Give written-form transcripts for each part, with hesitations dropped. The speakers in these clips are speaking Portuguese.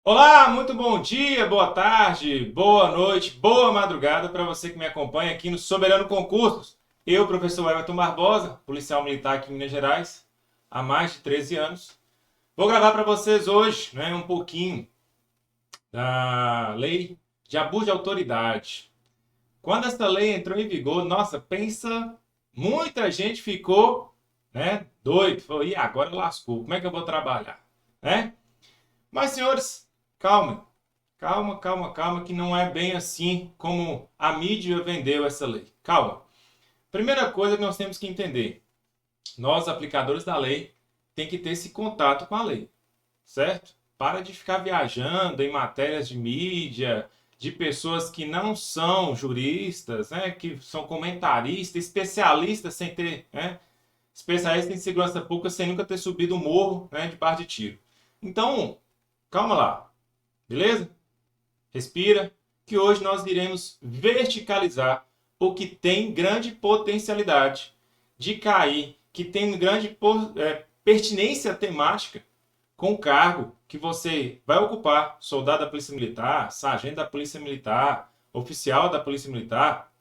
Olá, muito bom dia, boa tarde, boa noite, boa madrugada para você que me acompanha aqui no Soberano Concursos. Eu, professor Everton Barbosa, policial militar aqui em Minas Gerais, há mais de 13 anos. Vou gravar para vocês hoje, um pouquinho da lei de abuso de autoridade. Quando essa lei entrou em vigor, nossa, pensa, muita gente ficou, doido. Falou, e agora lascou, como é que eu vou trabalhar? Né? Mas, senhores, calma. Calma, calma, calma, que não é bem assim como a mídia vendeu essa lei. Calma. Primeira coisa que nós temos que entender: nós, aplicadores da lei, tem que ter esse contato com a lei, certo? Para de ficar viajando em matérias de mídia, de pessoas que não são juristas, que são comentaristas, especialistas sem ter, especialistas em segurança pública sem nunca ter subido o morro, de par de tiro. Então, calma lá, beleza? Respira, que hoje nós iremos verticalizar o que tem grande potencialidade de cair, que tem grande pertinência temática com o cargo que você vai ocupar, soldado da Polícia Militar, sargento da Polícia Militar, oficial da Polícia Militar,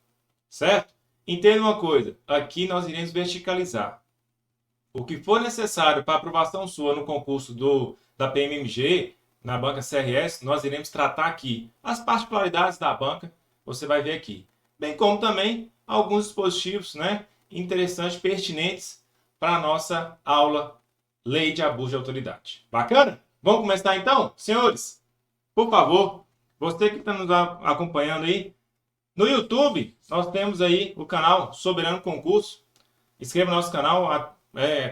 certo? Entenda uma coisa, aqui nós iremos verticalizar. O que for necessário para aprovação sua no concurso da PMMG, na banca CRS, nós iremos tratar aqui. As particularidades da banca, você vai ver aqui. Bem como também alguns dispositivos interessantes, pertinentes para a nossa aula Lei de Abuso de Autoridade. Bacana? Vamos começar então? Senhores, por favor, você que está nos acompanhando aí, no YouTube, nós temos aí o canal Soberano Concurso. Inscreva no nosso canal,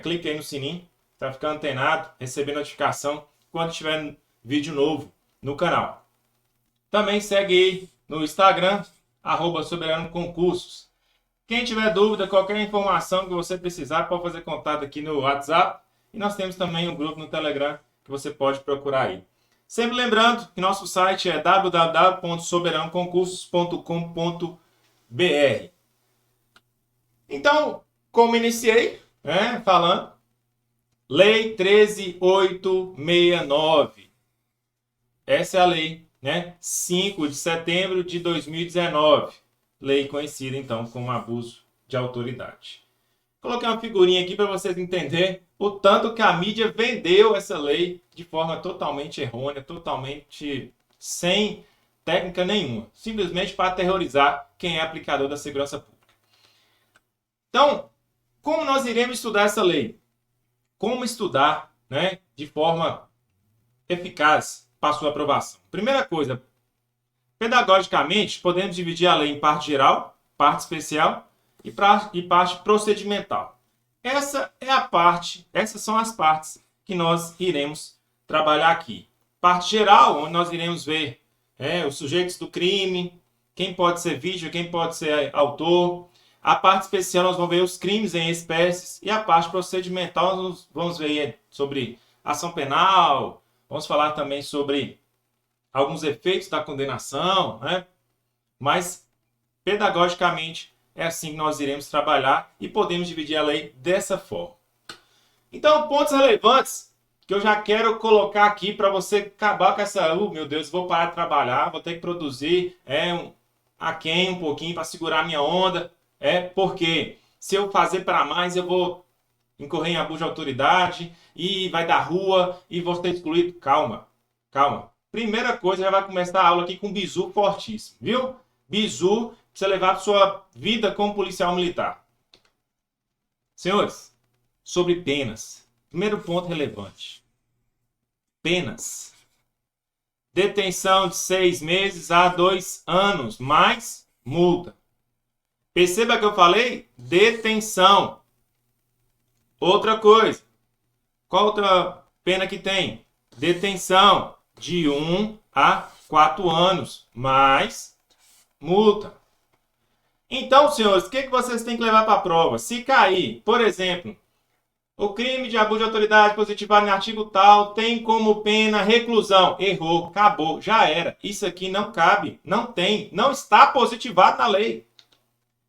clique aí no sininho para ficar antenado, receber notificação quando tiver vídeo novo no canal. Também segue aí no Instagram, @Soberano Concursos. Quem tiver dúvida, qualquer informação que você precisar, pode fazer contato aqui no WhatsApp. E nós temos também um grupo no Telegram que você pode procurar aí. Sempre lembrando que nosso site é www.soberanoconcursos.com.br. Então, como iniciei, falando, Lei 13.869. Essa é a lei, 5 de setembro de 2019. Lei conhecida, então, como abuso de autoridade. Coloquei uma figurinha aqui para vocês entenderem o tanto que a mídia vendeu essa lei de forma totalmente errônea, totalmente sem técnica nenhuma. Simplesmente para aterrorizar quem é aplicador da segurança pública. Então, como nós iremos estudar essa lei? Como estudar de forma eficaz para sua aprovação? Primeira coisa, pedagogicamente, podemos dividir a lei em parte geral, parte especial e parte procedimental. Essas são as partes que nós iremos trabalhar aqui. Parte geral, onde nós iremos ver os sujeitos do crime, quem pode ser vítima, quem pode ser autor. A parte especial nós vamos ver os crimes em espécies e a parte procedimental nós vamos ver sobre ação penal, vamos falar também sobre alguns efeitos da condenação, mas pedagogicamente é assim que nós iremos trabalhar e podemos dividir a lei dessa forma. Então, pontos relevantes que eu já quero colocar aqui para você acabar com essa, meu Deus, vou parar de trabalhar, vou ter que produzir um pouquinho para segurar minha onda, porque se eu fazer para mais, eu vou incorrer em abuso de autoridade e vai dar rua e vou ser excluído. Calma, calma. Primeira coisa, já vai começar a aula aqui com um bizu fortíssimo, viu? Bizu para você levar para sua vida como policial militar. Senhores, sobre penas. Primeiro ponto relevante. Penas. Detenção de 6 meses a 2 anos, mais multa. Perceba que eu falei detenção. Outra coisa. Qual outra pena que tem? Detenção de 1 a 4 anos, mais multa. Então, senhores, o que vocês têm que levar para a prova? Se cair, por exemplo, o crime de abuso de autoridade positivado em artigo tal tem como pena reclusão. Errou, acabou, já era. Isso aqui não cabe, não tem, não está positivado na lei.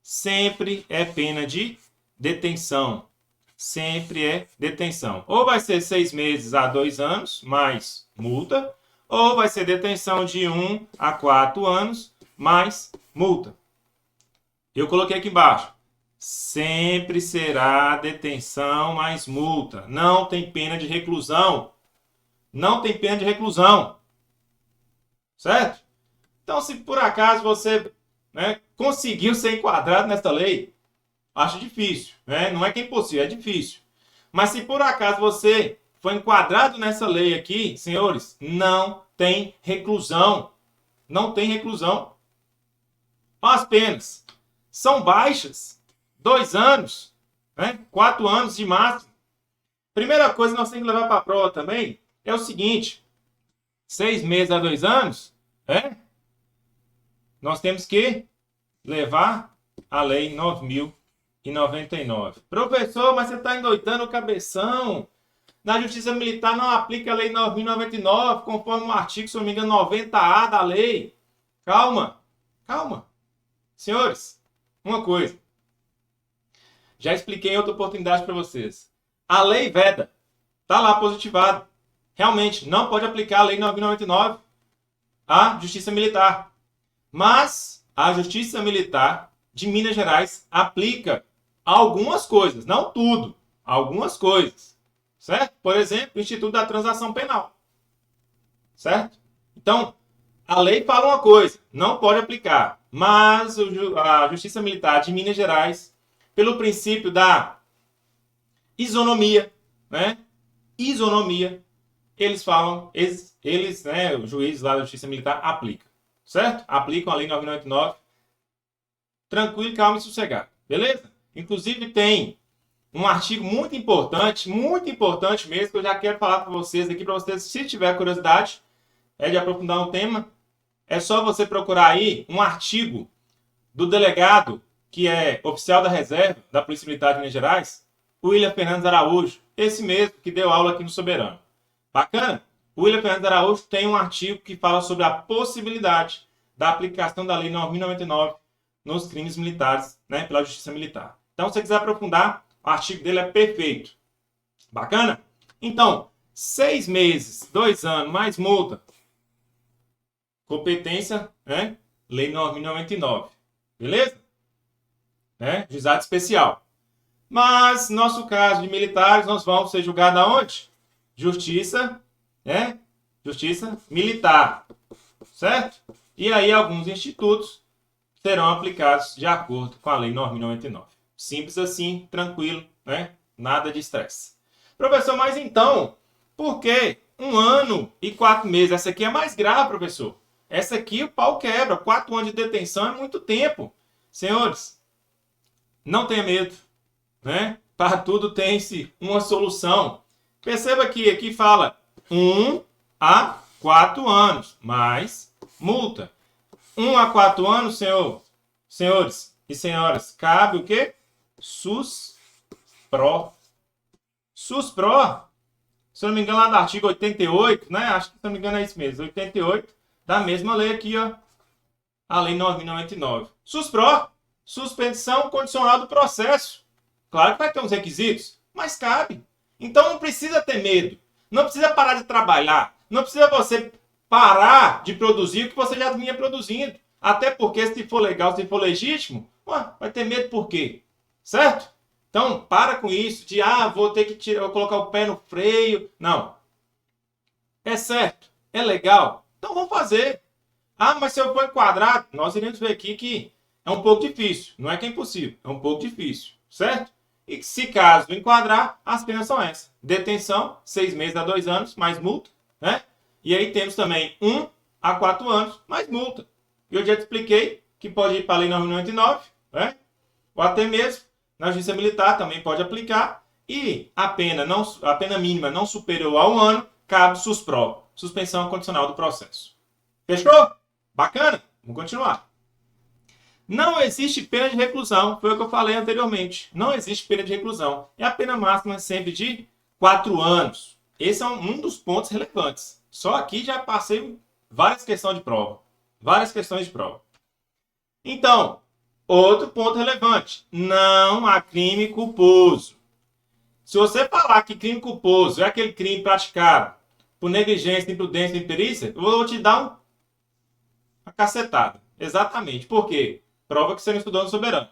Sempre é pena de detenção. Sempre é detenção. Ou vai ser 6 meses a 2 anos, mais multa, ou vai ser detenção de 1 a 4 anos, mais multa. Eu coloquei aqui embaixo. Sempre será detenção mais multa. Não tem pena de reclusão. Não tem pena de reclusão. Certo? Então, se por acaso você, né, conseguiu ser enquadrado nessa lei, acho difícil. Né? Não é que é impossível, é difícil. Mas se por acaso você foi enquadrado nessa lei aqui, senhores, não tem reclusão. Não tem reclusão. As penas são baixas. 2 anos, né? 4 anos de máximo. Primeira coisa que nós temos que levar para a prova também é o seguinte: 6 meses a 2 anos, nós temos que levar a lei 9.099. Professor, mas você está endoidando o cabeção. Na Justiça Militar não aplica a lei 9.099, conforme o artigo, se não me engano, 90A da lei. Calma, calma. Senhores, uma coisa. Já expliquei em outra oportunidade para vocês. A lei veda. Está lá positivado. Realmente, não pode aplicar a lei 9.099 à Justiça Militar. Mas a Justiça Militar de Minas Gerais aplica algumas coisas. Não tudo. Algumas coisas. Certo? Por exemplo, o Instituto da Transação Penal. Certo? Então, a lei fala uma coisa. Não pode aplicar. Mas a Justiça Militar de Minas Gerais, pelo princípio da isonomia, né? Isonomia, eles falam, né, os juízes lá da Justiça Militar aplicam, certo? Aplicam a lei 999, tranquilo, calmo e sossegado, beleza? Inclusive tem um artigo muito importante mesmo, que eu já quero falar para vocês aqui, para vocês, se tiver curiosidade, de aprofundar um tema, é só você procurar aí um artigo do delegado, que é oficial da reserva da Polícia Militar de Minas Gerais, William Fernandes Araújo, esse mesmo que deu aula aqui no Soberano. Bacana? O William Fernandes Araújo tem um artigo que fala sobre a possibilidade da aplicação da Lei 9.099 nos crimes militares, né, pela Justiça Militar. Então, se você quiser aprofundar, o artigo dele é perfeito. Bacana? Então, 6 meses, 2 anos, mais multa. Competência, né? Lei 9.099. Beleza? Juizado especial. Mas, no nosso caso de militares, nós vamos ser julgados aonde? Justiça, né? Justiça militar. Certo? E aí, alguns institutos serão aplicados de acordo com a Lei 9.099. Simples assim, tranquilo, né? Nada de estresse. Professor, mas então, por que 1 ano e 4 meses? Essa aqui é mais grave, professor. Essa aqui o pau quebra. 4 anos de detenção é muito tempo. Senhores, não tenha medo, né? Para tudo tem-se uma solução. Perceba que aqui fala 1 a 4 anos, mais multa. 1 a 4 anos, senhores e senhoras, cabe o quê? SUSPRO. SUSPRO, se eu não me engano, lá do artigo 88, né? Acho que, se eu não me engano, é isso mesmo. 88, da mesma lei aqui, ó. A lei 9.099. SUSPRO, suspensão condicional do processo. Claro que vai ter uns requisitos, mas cabe. Então não precisa ter medo. Não precisa parar de trabalhar. Não precisa você parar de produzir o que você já vinha produzindo. Até porque, se for legal, se for legítimo, vai ter medo por quê? Certo? Então, para com isso de, vou ter que vou colocar o pé no freio. Não. É certo? É legal? Então vamos fazer. Mas se eu for enquadrado, nós iremos ver aqui que é um pouco difícil. Não é que é impossível, é um pouco difícil. Certo? E se caso enquadrar, as penas são essas. Detenção, 6 meses a 2 anos, mais multa. Né? E aí temos também 1 a 4 anos, mais multa. E eu já te expliquei que pode ir para a Lei 9.099, né? Ou até mesmo na Justiça Militar também pode aplicar. E a pena mínima não superior a 1 ano, cabe SUSPRO, suspensão condicional do processo. Fechou? Bacana? Vamos continuar. Não existe pena de reclusão, foi o que eu falei anteriormente. Não existe pena de reclusão. E a pena máxima é sempre de 4 anos. Esse é um dos pontos relevantes. Só aqui já passei várias questões de prova. Várias questões de prova. Então, outro ponto relevante. Não há crime culposo. Se você falar que crime culposo é aquele crime praticado por negligência, imprudência e imperícia, eu vou te dar uma cacetada. Exatamente. Por quê? Prova que você não estudou no Soberano.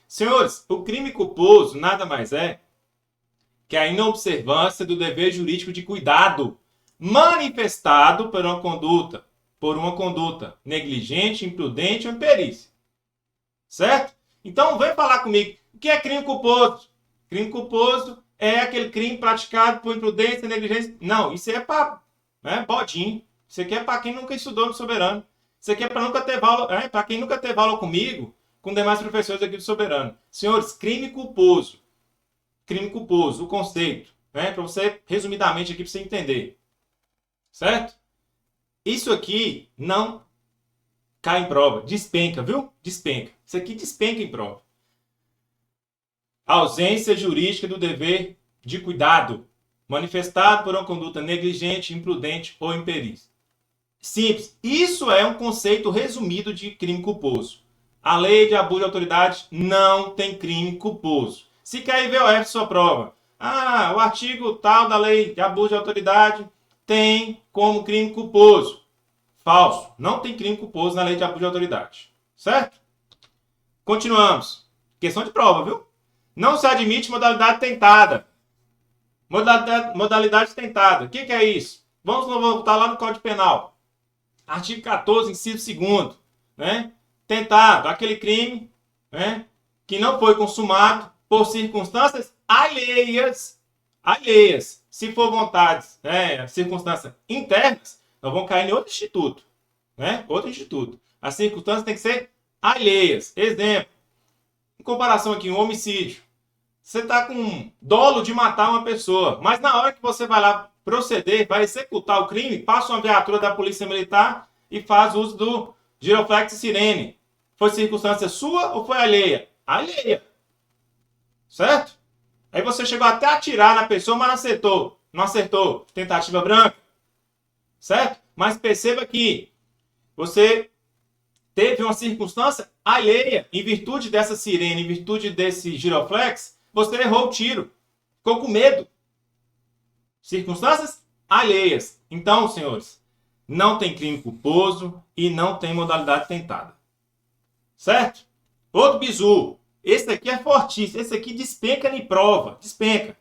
Senhores, o crime culposo nada mais é que a inobservância do dever jurídico de cuidado manifestado por uma conduta negligente, imprudente ou imperícia. Certo? Então, vem falar comigo. O que é crime culposo? Crime culposo é aquele crime praticado por imprudência, negligência. Não, isso é para bodinho. Isso aqui é para quem nunca estudou no Soberano. Isso aqui é para nunca ter aula, para quem nunca teve aula comigo, com demais professores aqui do Soberano. Senhores, crime culposo. Crime culposo, o conceito. Para você, resumidamente aqui, para você entender. Certo? Isso aqui não cai em prova. Despenca, viu? Despenca. Isso aqui despenca em prova. Ausência jurídica do dever de cuidado, manifestado por uma conduta negligente, imprudente ou imperícia. Simples. Isso é um conceito resumido de crime culposo. A lei de abuso de autoridade não tem crime culposo. Se cair VOF sua prova, o artigo tal da lei de abuso de autoridade tem como crime culposo. Falso. Não tem crime culposo na lei de abuso de autoridade. Certo? Continuamos. Questão de prova, viu? Não se admite modalidade tentada. Modalidade tentada. O que é isso? Vamos voltar lá no Código Penal. Artigo 14, inciso 2º. Tentado. Aquele crime que não foi consumado por circunstâncias alheias. Alheias. Se for vontades, circunstâncias internas, nós vamos cair em outro instituto. Outro instituto. As circunstâncias têm que ser alheias. Exemplo. Em comparação aqui, um homicídio. Você está com dolo de matar uma pessoa, mas na hora que você vai lá proceder, vai executar o crime, passa uma viatura da Polícia Militar e faz uso do giroflex e sirene. Foi circunstância sua ou foi alheia? Alheia. Certo? Aí você chegou até a atirar na pessoa, mas não acertou. Não acertou. Tentativa branca. Certo? Mas perceba que você teve uma circunstância alheia. Em virtude dessa sirene, em virtude desse giroflex, você errou o tiro. Ficou com medo. Circunstâncias alheias. Então, senhores, não tem crime culposo e não tem modalidade tentada. Certo? Outro bizu. Esse aqui é fortíssimo. Esse aqui despenca em prova. Despenca.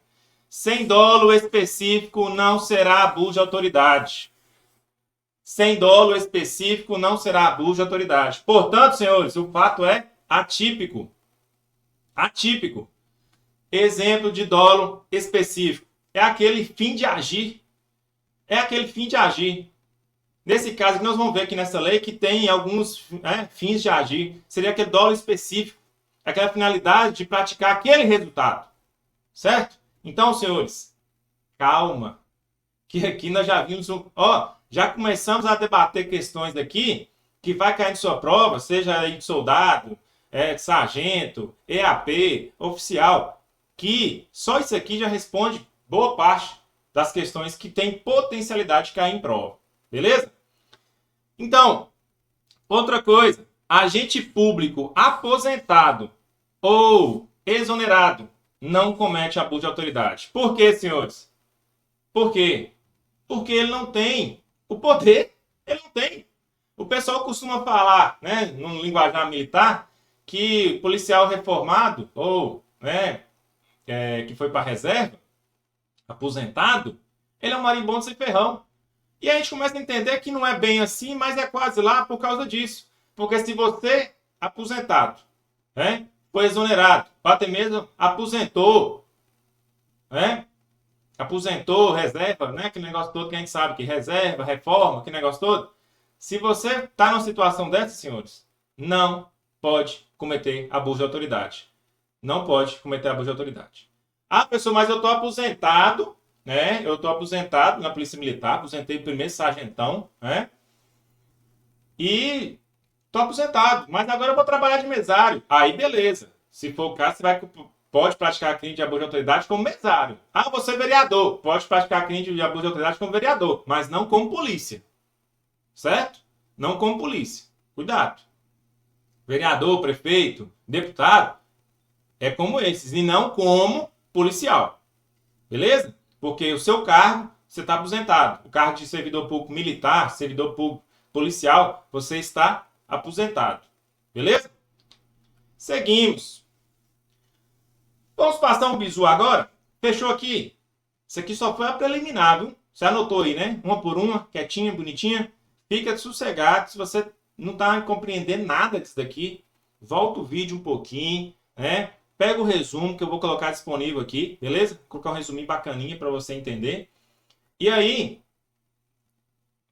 Sem dolo específico não será abuso de autoridade. Sem dolo específico não será abuso de autoridade. Portanto, senhores, o fato é atípico. Atípico. Exemplo de dolo específico. É aquele fim de agir. É aquele fim de agir. Nesse caso, nós vamos ver aqui nessa lei que tem alguns fins de agir. Seria aquele dolo específico. Aquela finalidade de praticar aquele resultado. Certo? Então, senhores, calma. Que aqui nós já vimos... já começamos a debater questões aqui que vai cair em sua prova, seja aí de soldado, de sargento, EAP, oficial, que só isso aqui já responde boa parte das questões que tem potencialidade de cair em prova. Beleza? Então, outra coisa, agente público aposentado ou exonerado não comete abuso de autoridade. Por quê, senhores? Por quê? Porque ele não tem o poder. Ele não tem. O pessoal costuma falar, no linguajar militar, que policial reformado ou que foi para a reserva, aposentado, ele é um marimbondo sem ferrão. E a gente começa a entender que não é bem assim, mas é quase lá por causa disso. Porque se você, aposentado, foi exonerado, ou até mesmo aposentou, aposentou, reserva, aquele negócio todo que a gente sabe, que reserva, reforma, aquele negócio todo. Se você está numa situação dessa, senhores, não pode cometer abuso de autoridade. Não pode cometer abuso de autoridade. Pessoal, mas eu estou aposentado, eu estou aposentado na Polícia Militar, aposentei primeiro sargentão, e estou aposentado, mas agora eu vou trabalhar de mesário. Aí, beleza. Se for o caso, você pode praticar crime de abuso de autoridade como mesário. Você é vereador, pode praticar crime de abuso de autoridade como vereador, mas não como polícia. Certo? Não como polícia. Cuidado. Vereador, prefeito, deputado, como esses, e não como policial. Beleza? Porque o seu cargo você está aposentado. O cargo de servidor público militar, servidor público policial, você está aposentado. Beleza? Seguimos. Vamos passar um bizu agora? Fechou aqui? Isso aqui só foi a preliminar, viu? Você anotou aí, né? Uma por uma, quietinha, bonitinha. Fica sossegado. Se você não está compreendendo nada disso daqui, volta o vídeo um pouquinho, né? Pega o resumo que eu vou colocar disponível aqui, beleza? Vou colocar um resuminho bacaninha para você entender. E aí,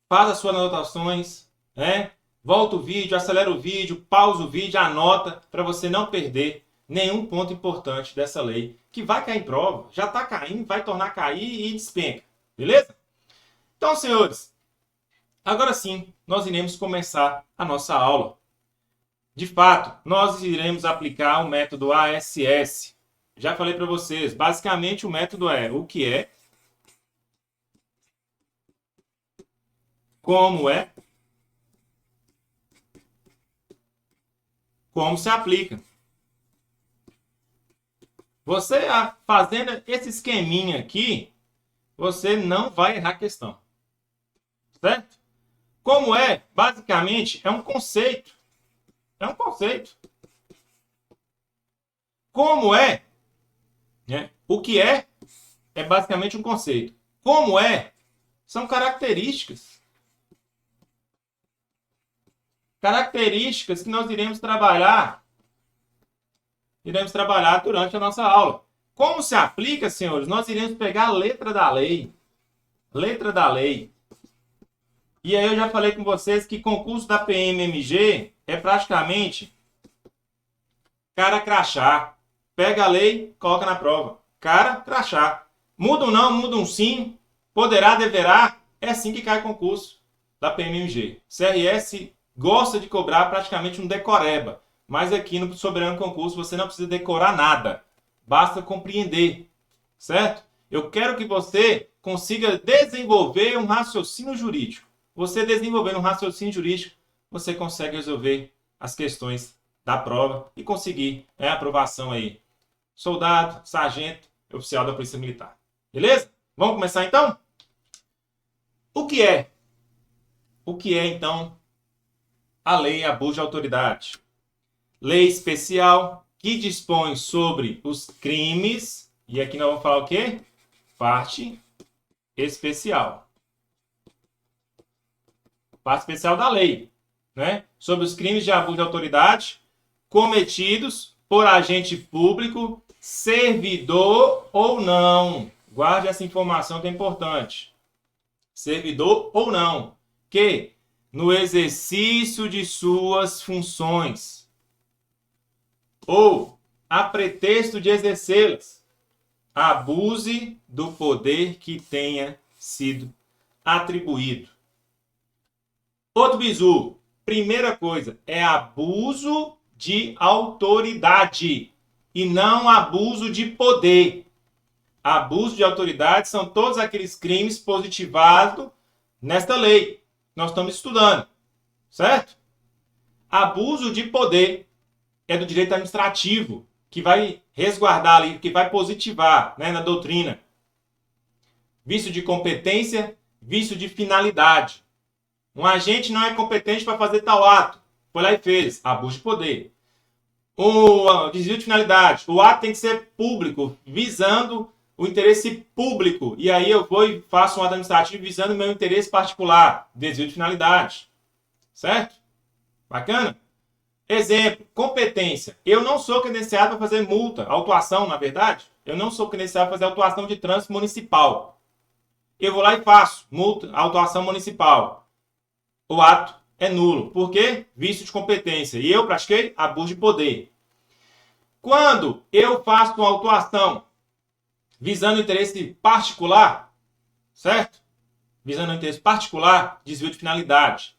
faz as suas anotações, né? Volta o vídeo, acelera o vídeo, pausa o vídeo, anota para você não perder nenhum ponto importante dessa lei, que vai cair em prova, já está caindo, vai tornar a cair e despenca, beleza? Então, senhores, agora sim, nós iremos começar a nossa aula. De fato, nós iremos aplicar o método ASS. Já falei para vocês, basicamente o método é o que é, como é, como se aplica. Você fazendo esse esqueminha aqui, você não vai errar a questão. Certo? Como é, basicamente, é um conceito. É um conceito. Como é, né? O que é basicamente um conceito. Como é, são características. Características que nós iremos trabalhar durante a nossa aula. Como se aplica, senhores? Nós iremos pegar a letra da lei. Letra da lei. E aí eu já falei com vocês que concurso da PMMG é praticamente cara crachá. Pega a lei, coloca na prova. Cara crachá. Muda um não, muda um sim. Poderá, deverá. É assim que cai concurso da PMMG. CRS gosta de cobrar praticamente um decoreba. Mas aqui no Soberano Concurso você não precisa decorar nada. Basta compreender. Certo? Eu quero que você consiga desenvolver um raciocínio jurídico. Você desenvolvendo um raciocínio jurídico, você consegue resolver as questões da prova e conseguir a aprovação aí. Soldado, sargento, oficial da Polícia Militar. Beleza? Vamos começar então? O que é? O que é então a Lei Abuso de Autoridade? Lei especial que dispõe sobre os crimes, e aqui nós vamos falar o quê? Parte especial. Parte especial da lei, né? Sobre os crimes de abuso de autoridade cometidos por agente público, servidor ou não. Guarde essa informação que é importante. Servidor ou não, que no exercício de suas funções ou a pretexto de exercê-las, abuse do poder que tenha sido atribuído. Outro bizu. Primeira coisa, é abuso de autoridade e não abuso de poder. Abuso de autoridade são todos aqueles crimes positivados nesta lei. Nós estamos estudando, certo? Abuso de poder é do direito administrativo, que vai resguardar ali, que vai positivar, né, na doutrina. Vício de competência, vício de finalidade. Um agente não é competente para fazer tal ato. Foi lá e fez. Abuso de poder. O desvio de finalidade. O ato tem que ser público, visando o interesse público. E aí eu vou e faço um ato administrativo visando o meu interesse particular. Desvio de finalidade. Certo? Bacana? Exemplo, competência. Eu não sou credenciado para fazer multa, autuação, na verdade. Eu não sou credenciado para fazer autuação de trânsito municipal. Eu vou lá e faço multa, autuação municipal. O ato é nulo. Por quê? Vício de competência. E eu pratiquei abuso de poder. Quando eu faço uma autuação visando interesse particular, certo? Visando interesse particular, desvio de finalidade.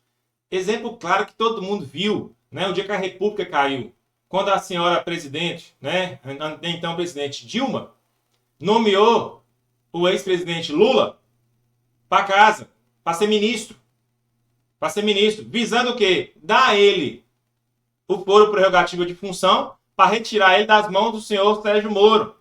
Exemplo claro que todo mundo viu, né? O dia que a República caiu. Quando a senhora presidente, né? Então presidente Dilma, nomeou o ex-presidente Lula para casa, para ser ministro. Para ser ministro, visando o quê? Dar a ele o foro prerrogativo de função para retirar ele das mãos do senhor Sérgio Moro.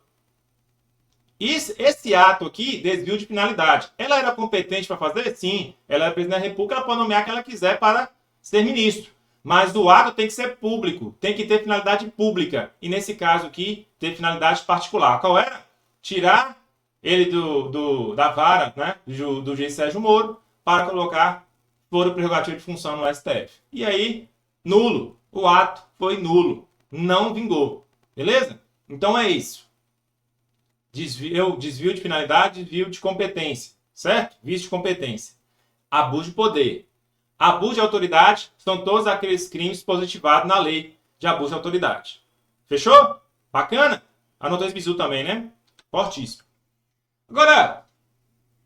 Esse ato aqui, desvio de finalidade. Ela era competente para fazer? Sim. Ela é presidente da República, ela pode nomear quem ela quiser para ser ministro. Mas o ato tem que ser público, tem que ter finalidade pública. E nesse caso aqui, ter finalidade particular. Qual era? Tirar ele da vara, né, do juiz Sérgio Moro, para colocar foro prerrogativo de função no STF. E aí, nulo. O ato foi nulo. Não vingou. Beleza? Então é isso. Desvio de finalidade, desvio de competência. Certo? Vício de competência. Abuso de poder. Abuso de autoridade são todos aqueles crimes positivados na lei de abuso de autoridade. Fechou? Bacana? Anotou esse bizu também, né? Fortíssimo. Agora,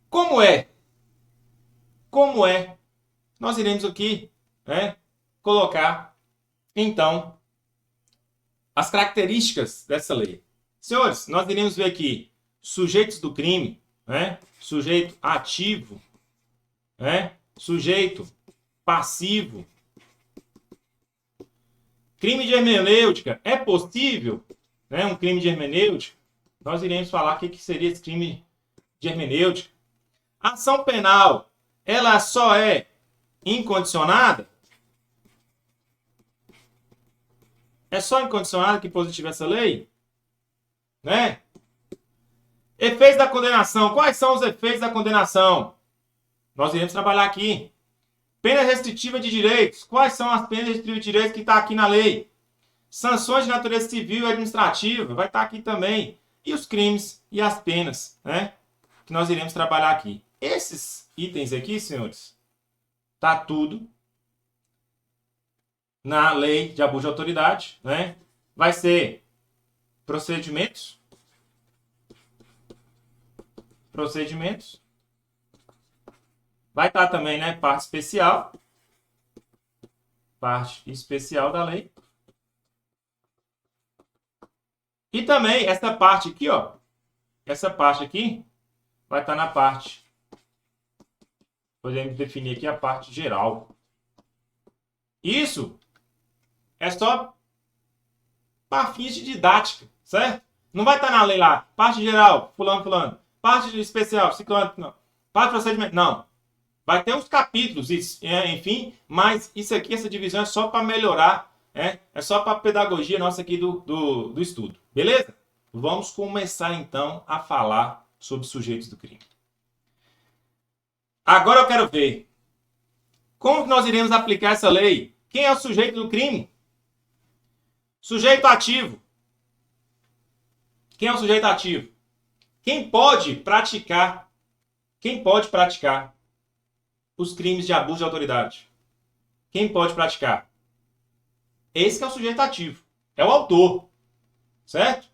como é? Como é? Nós iremos aqui, né, colocar, então, as características dessa lei. Senhores, nós iremos ver aqui sujeitos do crime, né? Sujeito ativo, né? Sujeito passivo. Crime de hermenêutica. É possível, né, um crime de hermenêutica? Nós iremos falar o que seria esse crime de hermenêutica. Ação penal, ela só é incondicionada? É só incondicionada que positiva essa lei? Né? Efeitos da condenação. Quais são os efeitos da condenação? Nós iremos trabalhar aqui. Pena restritiva de direitos. Quais são as penas restritivas de direitos que está aqui na lei? Sanções de natureza civil e administrativa. Vai estar aqui também. E os crimes e as penas, né? Que nós iremos trabalhar aqui. Esses itens aqui, senhores, tá tudo na lei de abuso de autoridade, né? Vai ser procedimentos. Vai estar também, né, parte especial da lei. E também essa parte aqui, ó, essa parte aqui vai estar na parte, podemos definir aqui a parte geral. Isso é só para fins de didática, certo? Não vai estar na lei lá, parte geral, fulano, parte especial, ciclano, não. Parte procedimento, não. Vai ter os capítulos, enfim, mas isso aqui, essa divisão é só para melhorar, é só para a pedagogia nossa aqui do estudo, beleza? Vamos começar então a falar sobre sujeitos do crime. Agora eu quero ver como que nós iremos aplicar essa lei. Quem é o sujeito do crime? Sujeito ativo. Quem é o sujeito ativo? Quem pode praticar os crimes de abuso de autoridade? Quem pode praticar? Esse que é o sujeito ativo. É o autor. Certo?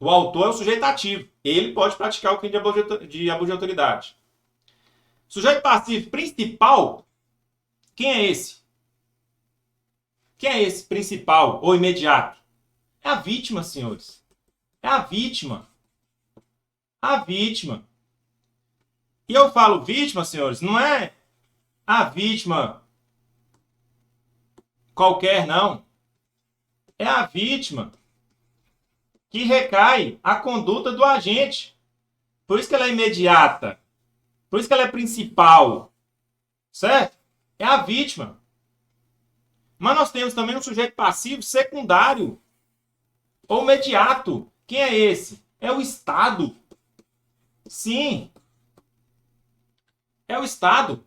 O autor é o sujeito ativo. Ele pode praticar o crime de abuso de autoridade. Sujeito passivo principal. Quem é esse? Quem é esse principal ou imediato? É a vítima, senhores. É a vítima. A vítima. E eu falo vítima, senhores, não é a vítima qualquer, não. É a vítima que recai a conduta do agente. Por isso que ela é imediata. Por isso que ela é principal. Certo? É a vítima. Mas nós temos também um sujeito passivo secundário ou imediato. Quem é esse? É o Estado. Sim. É o Estado.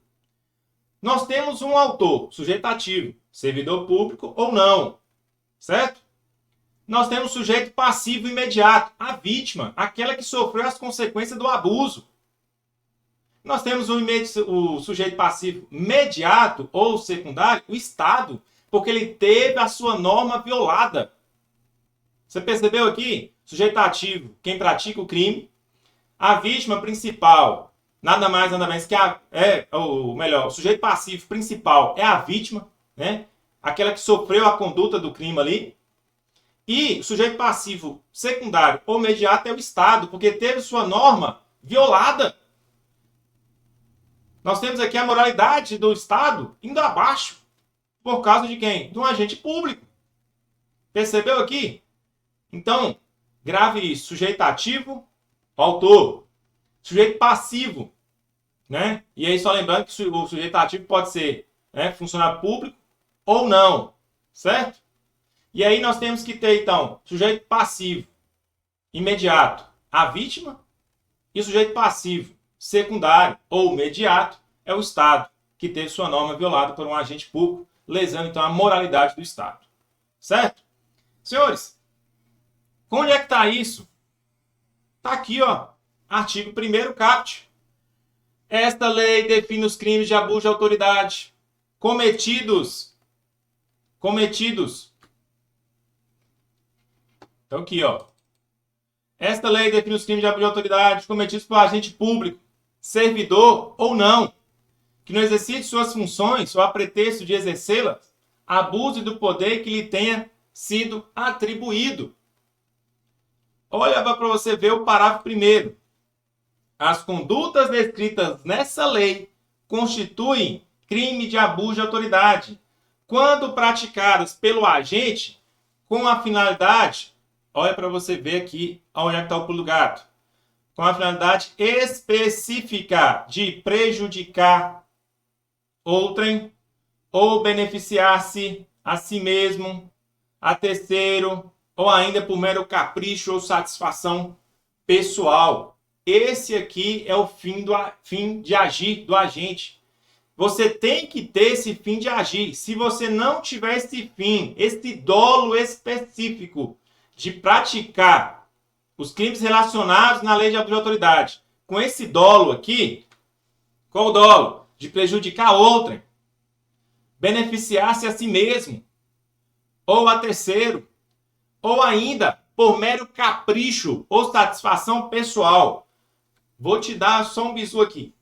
Nós temos um autor, sujeito ativo, servidor público ou não. Certo? Nós temos sujeito passivo imediato, a vítima, aquela que sofreu as consequências do abuso. Nós temos o sujeito passivo imediato ou secundário, o Estado, porque ele teve a sua norma violada. Você percebeu aqui? Sujeito ativo, quem pratica o crime. A vítima principal, nada mais, nada menos que o sujeito passivo principal é a vítima, né? Aquela que sofreu a conduta do crime ali. E o sujeito passivo secundário ou imediato é o Estado, porque teve sua norma violada. Nós temos aqui a moralidade do Estado indo abaixo. Por causa de quem? De um agente público. Percebeu aqui? Então, grave isso. Sujeito ativo, autor. Sujeito passivo, né? E aí só lembrando que o sujeito ativo pode ser, né, funcionário público ou não, certo? E aí nós temos que ter, então, sujeito passivo imediato, a vítima, e o sujeito passivo secundário ou imediato é o Estado, que teve sua norma violada por um agente público, lesando, então, a moralidade do Estado. Certo? Senhores, onde é que está isso? Está aqui, ó, artigo 1º caput. Esta lei define os crimes de abuso de autoridade cometidos. Então aqui, ó. Esta lei define os crimes de abuso de autoridade cometidos por agente público, servidor ou não, que no exercício de suas funções ou a pretexto de exercê-las, abuse do poder que lhe tenha sido atribuído. Olha para você ver o parágrafo 1º. As condutas descritas nessa lei constituem crime de abuso de autoridade quando praticadas pelo agente com a finalidade, olha para você ver aqui onde está o pulo do gato, com a finalidade específica de prejudicar outrem ou beneficiar-se a si mesmo, a terceiro, ou ainda por mero capricho ou satisfação pessoal. Esse aqui é o fim de agir do agente. Você tem que ter esse fim de agir. Se você não tiver esse fim, esse dolo específico de praticar os crimes relacionados na lei de abuso de autoridade, com esse dolo aqui, qual o dolo? De prejudicar outrem, beneficiar-se a si mesmo, ou a terceiro, ou ainda por mero capricho ou satisfação pessoal. Vou te dar só um bizu aqui.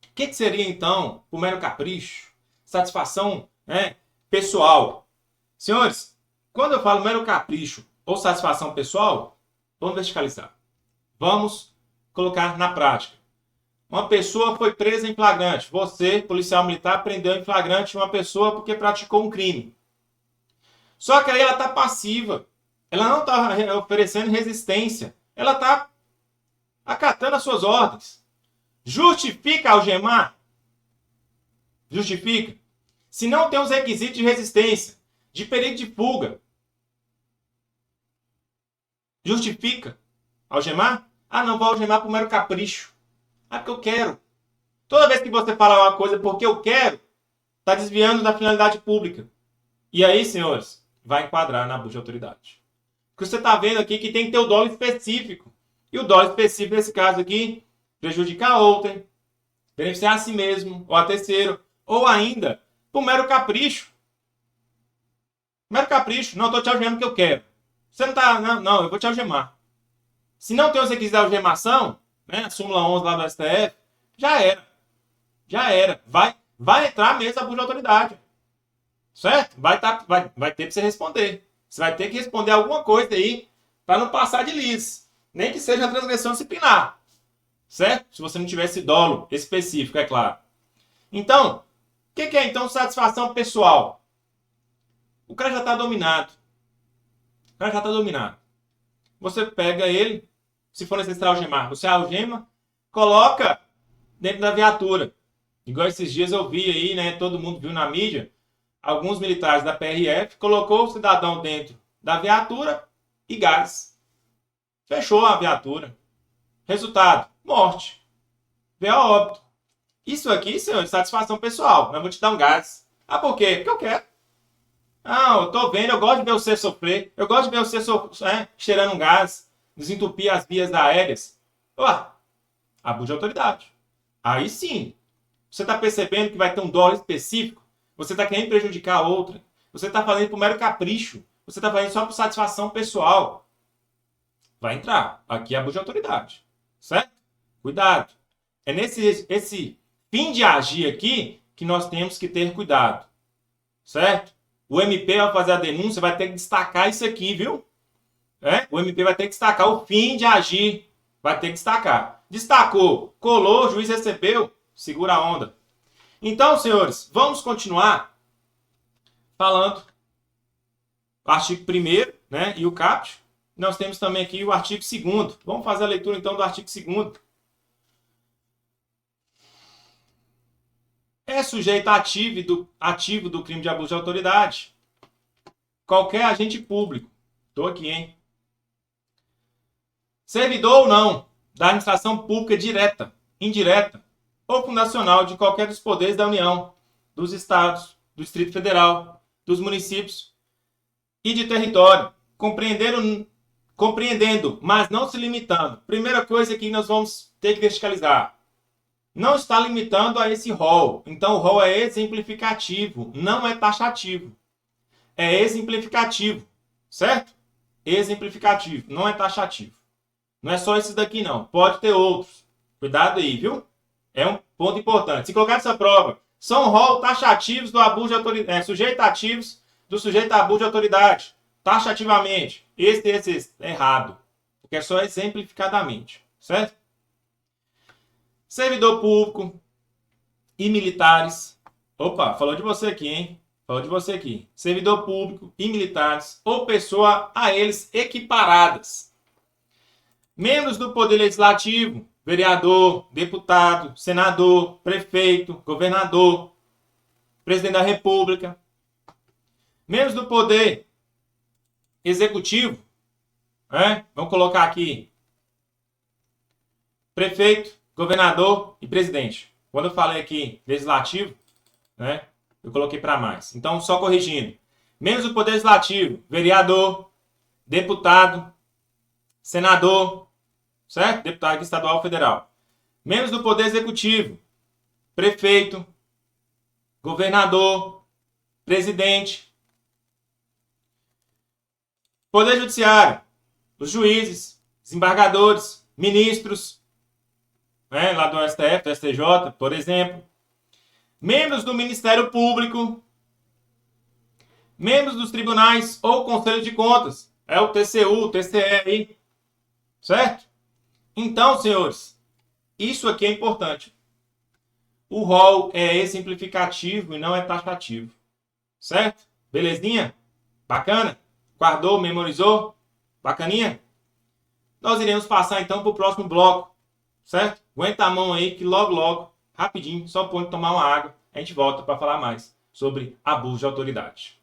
O que seria, então, por mero capricho, satisfação, né, pessoal? Senhores, quando eu falo mero capricho ou satisfação pessoal, vamos verticalizar. Vamos colocar na prática. Uma pessoa foi presa em flagrante. Você, policial militar, prendeu em flagrante uma pessoa porque praticou um crime. Só que aí ela está passiva. Ela não está oferecendo resistência. Ela está acatando as suas ordens. Justifica algemar? Justifica. Se não tem os requisitos de resistência, de perigo de fuga, justifica algemar? Ah, não, vou algemar por mero capricho. Ah, porque eu quero. Toda vez que você fala uma coisa porque eu quero, está desviando da finalidade pública. E aí, senhores, vai enquadrar na abuso de autoridade. Porque você está vendo aqui que tem que ter o dolo específico. E o dolo específico, nesse caso aqui, prejudicar a outrem, beneficiar a si mesmo, ou a terceiro, ou ainda, por mero capricho. Mero capricho. Não, estou te algemando porque eu quero. Você não está... Não, eu vou te algemar. Se não tem os requisitos de algemação, né, a súmula 11 lá do STF, já era. Já era. Vai entrar mesmo abuso de autoridade. Certo? Vai ter para você responder. Você vai ter que responder alguma coisa aí para não passar de liso. Nem que seja a transgressão disciplinar. Certo? Se você não tiver esse dolo específico, é claro. Então, o que é então satisfação pessoal? O cara já está dominado. O cara já está dominado. Você pega ele, se for necessário algemar, você algema, coloca dentro da viatura. Igual esses dias eu vi aí, né? Todo mundo viu na mídia, alguns militares da PRF colocou o cidadão dentro da viatura e gás. Fechou a viatura. Resultado, morte. Veio a óbito. Isso aqui, senhor, de satisfação pessoal. Mas vou te dar um gás. Ah, por quê? Porque eu quero. Ah, eu tô vendo, eu gosto de ver você sofrer. Eu gosto de ver você cheirando um gás, desentupir as vias aéreas. Ué, abuso de autoridade. Aí sim, você está percebendo que vai ter um dolo específico? Você está querendo prejudicar a outra? Você está fazendo por mero capricho? Você está fazendo só por satisfação pessoal? Vai entrar. Aqui é abuso de autoridade. Certo? Cuidado. É esse fim de agir aqui que nós temos que ter cuidado. Certo? O MP vai fazer a denúncia, vai ter que destacar isso aqui, viu? O MP vai ter que destacar o fim de agir. Vai ter que destacar. Destacou, colou, o juiz recebeu, segura a onda. Então, senhores, vamos continuar falando o artigo 1º, né, e o caput, Nós temos também aqui o artigo 2º. Vamos fazer a leitura então do artigo 2º. É sujeito ativo do crime de abuso de autoridade qualquer agente público. Estou aqui, hein? Servidor ou não da administração pública direta, indireta ou fundacional de qualquer dos poderes da União, dos Estados, do Distrito Federal, dos municípios e de território, compreendendo, mas não se limitando. Primeira coisa que nós vamos ter que verticalizar. Não está limitando a esse rol. Então, o rol é exemplificativo, não é taxativo. É exemplificativo, certo? Exemplificativo, não é taxativo. Não é só esses daqui, não. Pode ter outros. Cuidado aí, viu? É um ponto importante. Se colocar essa prova, são rol taxativos do abuso de autoridade, sujeitativos do sujeito a abuso de autoridade. Taxativamente. Esse é errado. Porque é só exemplificadamente, certo? Servidor público e militares. Opa, falou de você aqui, hein? Falou de você aqui. Servidor público e militares ou pessoa a eles equiparadas. Membros do Poder Legislativo, vereador, deputado, senador, prefeito, governador, presidente da República. Membros do Poder Executivo, vamos colocar aqui prefeito, governador e presidente. Quando eu falei aqui legislativo, eu coloquei para mais. Então, só corrigindo. Membros do Poder Legislativo, vereador, deputado, senador, certo? Deputado estadual federal. Membros do Poder Executivo, prefeito, governador, presidente. Poder Judiciário, os juízes, desembargadores, ministros, lá do STF, do STJ, por exemplo. Membros do Ministério Público, membros dos tribunais ou Conselho de Contas, é o TCU, o TCE aí, certo? Então, senhores, isso aqui é importante. O rol é exemplificativo e não é taxativo, certo? Belezinha? Bacana? Guardou, memorizou? Bacaninha? Nós iremos passar então para o próximo bloco, certo? Aguenta a mão aí que logo, rapidinho, só pode tomar uma água, a gente volta para falar mais sobre abuso de autoridade.